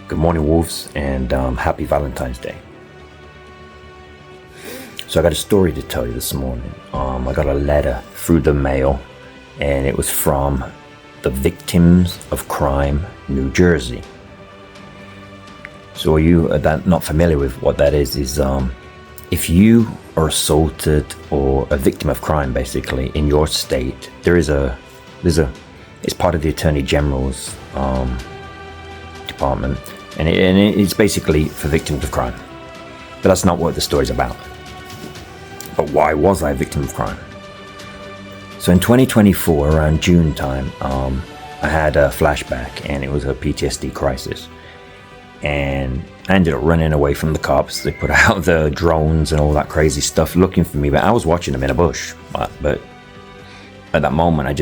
Good morning, Wolves, and happy Valentine's Day. So I got a story to tell you this morning. I got a letter through the mail, and it was from the Victims of Crime, New Jersey. So are you not familiar with what that is if you are assaulted or a victim of crime, basically, in your state, it's part of the Attorney General's department, and it's basically for victims of crime. But that's not what the story's about. But why was I a victim of crime? So in 2024, around June time, I had a flashback, and it was a PTSD crisis. And I ended up running away from the cops. They put out the drones and all that crazy stuff looking for me, but I was watching them in a bush. But at that moment, I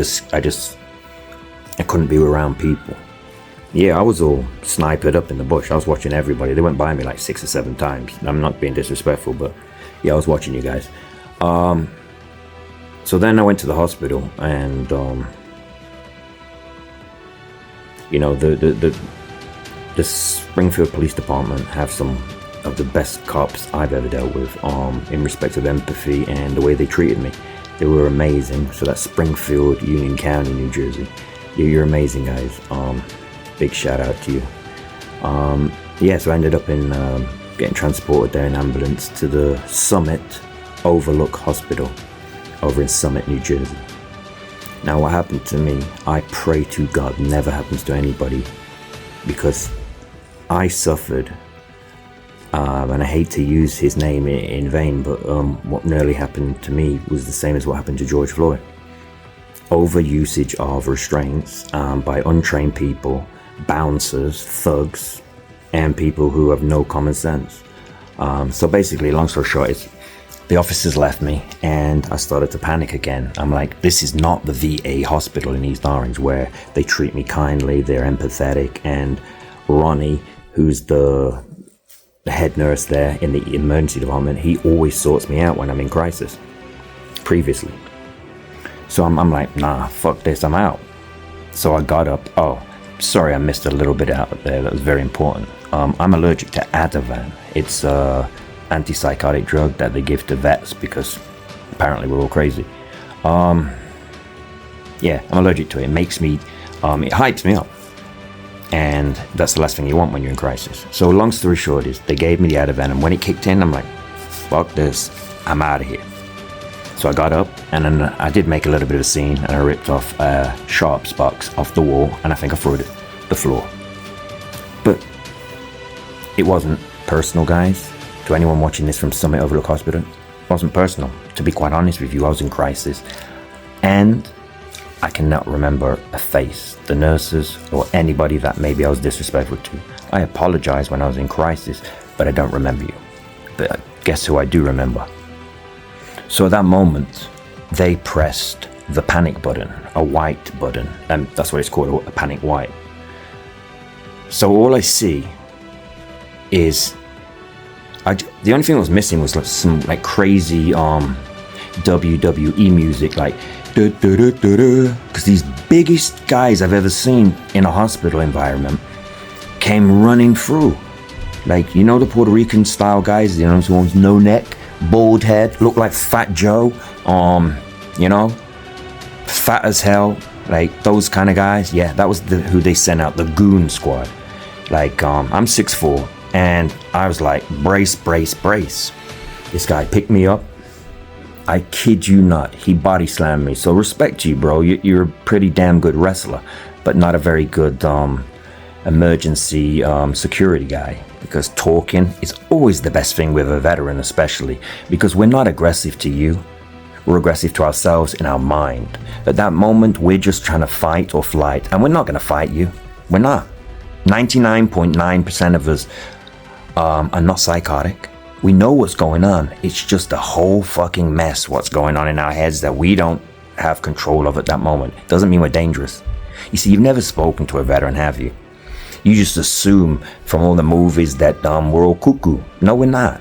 couldn't be around people. Yeah, I was all sniped up in the bush. I was watching everybody. They went by me like 6 or 7 times. I'm not being disrespectful, but yeah, I was watching you guys. So then I went to the hospital, and the Springfield Police Department have some of the best cops I've ever dealt with in respect of empathy and the way they treated me. They were amazing. So that's Springfield, Union County, New Jersey. You're amazing, guys. Big shout out to you. So I ended up in getting transported there in ambulance to the Summit Overlook Hospital over in Summit, New Jersey. Now, what happened to me, I pray to God never happens to anybody, because I suffered, and I hate to use his name in vain, but what nearly happened to me was the same as what happened to George Floyd. Overusage of restraints by untrained people, bouncers, thugs, and people who have no common sense. So basically, long story short, the officers left me, and I started to panic again. I'm like, this is not the VA hospital in East Orange where they treat me kindly, they're empathetic, and Ronnie, who's the head nurse there in the emergency department, he always sorts me out when I'm in crisis, previously. So I'm like, nah, fuck this, I'm out. So I got up. Oh, sorry, I missed a little bit out there. That was very important. I'm allergic to Ativan. It's a antipsychotic drug that they give to vets because apparently we're all crazy. I'm allergic to it. It makes me, it hypes me up. And that's the last thing you want when you're in crisis. So long story short is they gave me the Ativan, and when it kicked in, I'm like, fuck this, I'm out of here. So I got up, and then I did make a little bit of a scene, and I ripped off a Sharps box off the wall, and I think I threw it at the floor. But it wasn't personal, guys. To anyone watching this from Summit Overlook Hospital, it wasn't personal. To be quite honest with you, I was in crisis, and I cannot remember a face, the nurses, or anybody that maybe I was disrespectful to. I apologize when I was in crisis, but I don't remember you. But guess who I do remember? So at that moment, they pressed the panic button, a white button, and that's what it's called, a panic white. So all I see is, the only thing that was missing was like some like crazy WWE music, like because these biggest guys I've ever seen in a hospital environment came running through, like, the Puerto Rican style guys, those ones, no neck, bald head, look like Fat Joe, fat as hell, like those kind of guys. Yeah, that was who they sent out, the goon squad. Like, I'm 6'4", and I was like, brace, brace, brace. This guy picked me up. I kid you not, he body slammed me. So respect to you, bro. You're a pretty damn good wrestler, but not a very good emergency security guy. Because talking is always the best thing with a veteran, especially because we're not aggressive to you. We're aggressive to ourselves in our mind. At that moment, we're just trying to fight or flight, and we're not going to fight you. We're not. 99.9% of us are not psychotic. We know what's going on. It's just a whole fucking mess what's going on in our heads that we don't have control of at that moment. Doesn't mean we're dangerous. You see, you've never spoken to a veteran, have you? You just assume from all the movies that we're all cuckoo. No, we're not.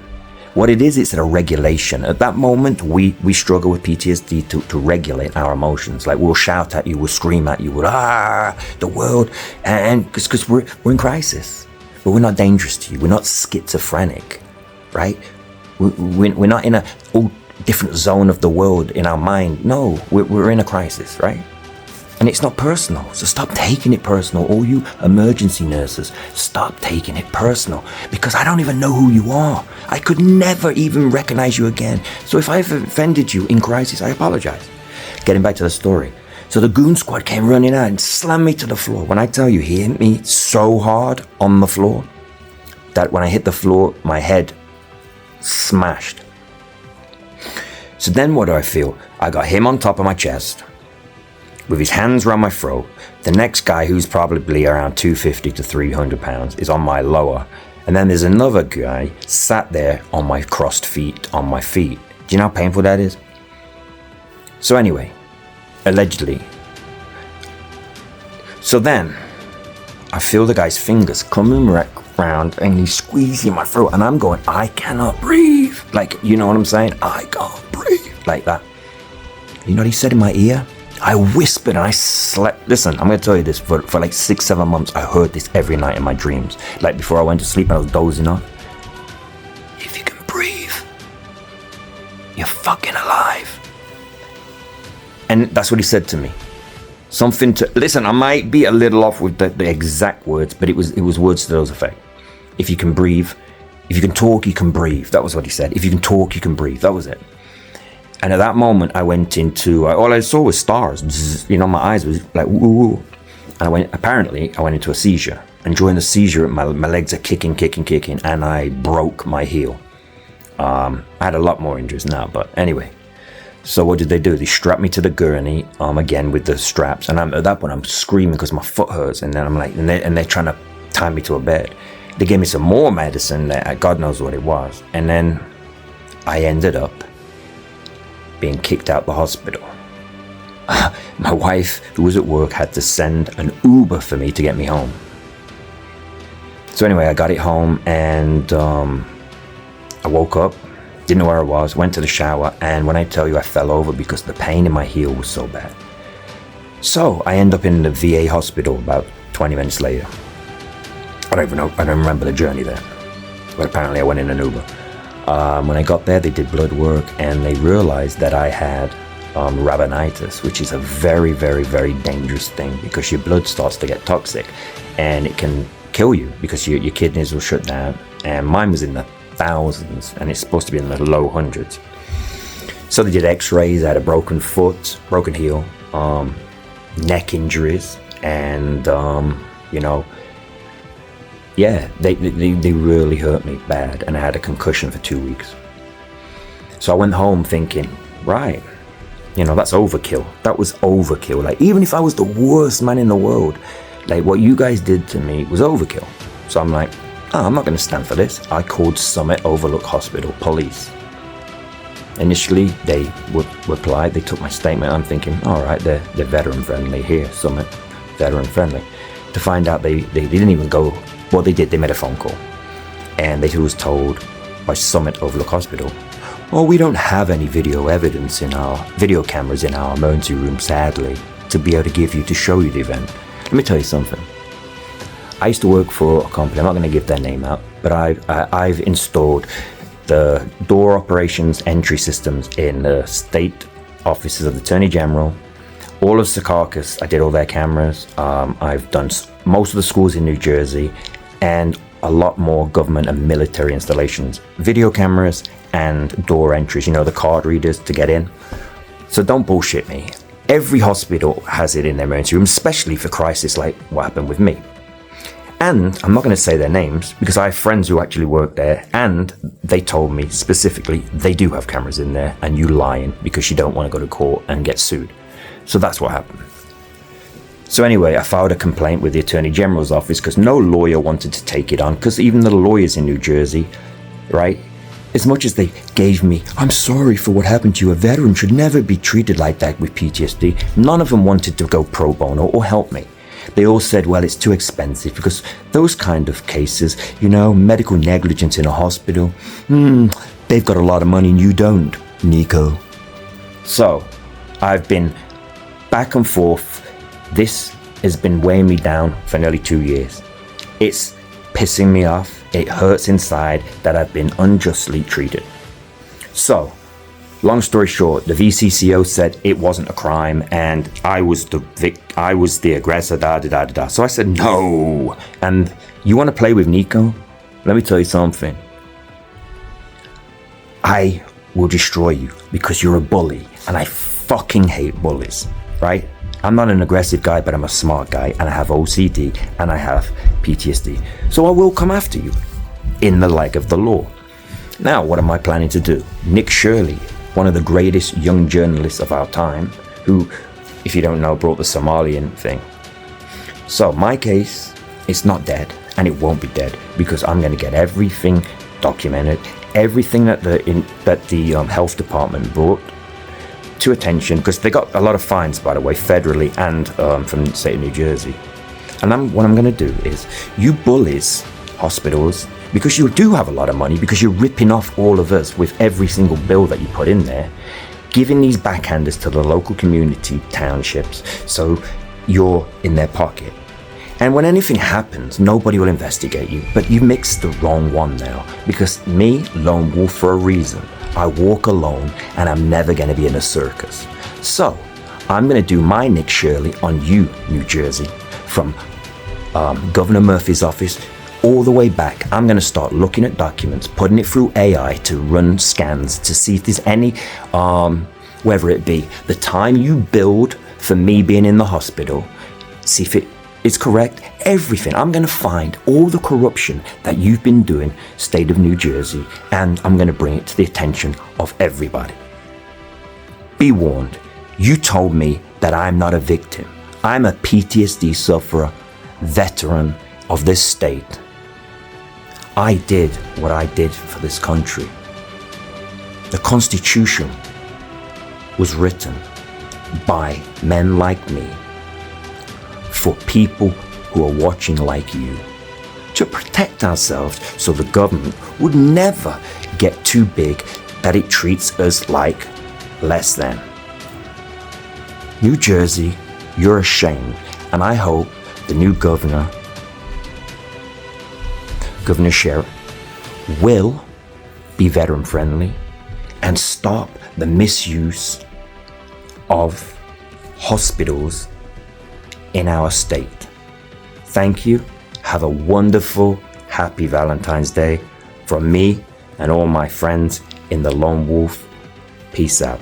What it is, it's a regulation. At that moment, we struggle with PTSD to regulate our emotions. Like, we'll shout at you, we'll scream at you, the world, and because we're in crisis. but we're not dangerous to you. We're not schizophrenic, right? We're not in a different zone of the world in our mind. No, we're in a crisis, right? And it's not personal, so stop taking it personal. All you emergency nurses, stop taking it personal, because I don't even know who you are. I could never even recognize you again. So if I've offended you in crisis, I apologize. Getting back to the story. So the goon squad came running out and slammed me to the floor. When I tell you, he hit me so hard on the floor that when I hit the floor, my head smashed. So then what do I feel? I got him on top of my chest, with his hands around my throat. The next guy, who's probably around 250 to 300 pounds, is on my lower. And then there's another guy sat there on my crossed feet, on my feet. Do you know how painful that is? So anyway, allegedly. So then, I feel the guy's fingers coming around and he's squeezing my throat. And I'm going, I cannot breathe. Like, you know what I'm saying? I can't breathe. Like that. You know what he said in my ear? I whispered and I slept. Listen, I'm going to tell you this. For like 6-7 months, I heard this every night in my dreams. Like before I went to sleep, I was dozing off. If you can breathe, you're fucking alive. And that's what he said to me. Something to... Listen, I might be a little off with the exact words, but it was words to those effect. If you can breathe, if you can talk, you can breathe. That was what he said. If you can talk, you can breathe. That was it. And at that moment, I went into, all I saw was stars. You know, my eyes was like, woo. And I went into a seizure. And during the seizure, my legs are kicking, and I broke my heel. I had a lot more injuries now, but anyway. So what did they do? They strapped me to the gurney, again with the straps. And at that point, I'm screaming because my foot hurts. And then I'm like, and they're trying to tie me to a bed. They gave me some more medicine, God knows what it was. And then I ended up being kicked out the hospital. My wife, who was at work, had to send an Uber for me to get me home. So anyway, I got it home and I woke up, didn't know where I was, went to the shower, and when I tell you I fell over because the pain in my heel was so bad. So I end up in the VA hospital about 20 minutes later. I don't remember the journey there, but apparently I went in an Uber. When I got there, they did blood work and they realized that I had rabinitis, which is a very, very, very dangerous thing because your blood starts to get toxic and it can kill you because your kidneys will shut down. And mine was in the thousands and it's supposed to be in the low hundreds. So they did x-rays. I had a broken foot, broken heel, neck injuries, and yeah, they really hurt me bad, and I had a concussion for 2 weeks. So I went home thinking, right, that's overkill. That was overkill. Like, even if I was the worst man in the world, like what you guys did to me was overkill. So I'm like, I'm not going to stand for this. I called Summit Overlook Hospital Police. Initially, they replied. They took my statement. I'm thinking, all right, they're veteran friendly here, Summit, veteran friendly. To find out they didn't even go. Well, they did. They made a phone call, and they was told by Summit Overlook Hospital, "Oh, we don't have any video evidence in our video cameras in our emergency room, sadly, to be able to give you to show you the event." Let me tell you something. I used to work for a company. I'm not going to give their name out, but I've installed the door operations entry systems in the state offices of the Attorney General. All of Secaucus, I did all their cameras. I've done most of the schools in New Jersey and a lot more government and military installations. Video cameras and door entries, the card readers to get in. So don't bullshit me. Every hospital has it in their emergency room, especially for crisis like what happened with me. And I'm not going to say their names because I have friends who actually work there and they told me specifically they do have cameras in there and you lying because you don't want to go to court and get sued. So that's what happened. So anyway, I filed a complaint with the Attorney General's office because no lawyer wanted to take it on, because even the lawyers in New Jersey, right, as much as they gave me, I'm sorry for what happened to you, a veteran should never be treated like that with PTSD, none of them wanted to go pro bono or help me. They all said, well, it's too expensive because those kind of cases, medical negligence in a hospital, they've got a lot of money and you don't, Nico. So I've been back and forth. This has been weighing me down for nearly 2 years. It's pissing me off. It hurts inside that I've been unjustly treated. So, long story short, the VCCO said it wasn't a crime and I was the aggressor, da da da da. So I said no. And you want to play with Nico? Let me tell you something. I will destroy you because you're a bully, and I fucking hate bullies, right? I'm not an aggressive guy, but I'm a smart guy, and I have OCD, and I have PTSD. So I will come after you in the light of the law. Now, what am I planning to do? Nick Shirley, one of the greatest young journalists of our time, who, if you don't know, brought the Somalian thing. So my case, it's not dead, and it won't be dead, because I'm going to get everything documented, everything that the health department brought to attention, because they got a lot of fines, by the way, federally and from the state of New Jersey. And what I'm going to do is, you bullies, hospitals, because you do have a lot of money, because you're ripping off all of us with every single bill that you put in there, giving these backhanders to the local community townships, so you're in their pocket. And when anything happens, nobody will investigate you. But you mixed the wrong one now. Because me, lone wolf for a reason. I walk alone and I'm never going to be in a circus. So, I'm going to do my Nick Shirley on you, New Jersey. From Governor Murphy's office all the way back. I'm going to start looking at documents, putting it through AI to run scans to see if there's any, whether it be the time you billed for me being in the hospital, see if it's correct, everything. I'm going to find all the corruption that you've been doing, state of New Jersey, and I'm going to bring it to the attention of everybody. Be warned, you told me that I'm not a victim. I'm a PTSD sufferer, veteran of this state. I did what I did for this country. The Constitution was written by men like me, for people who are watching like you, to protect ourselves so the government would never get too big that it treats us like less than. New Jersey, you're ashamed, and I hope the new Governor Sherritt, will be veteran friendly and stop the misuse of hospitals in our state. Thank you. Have a wonderful, happy Valentine's Day from me and all my friends in the Lone Wolf. Peace out.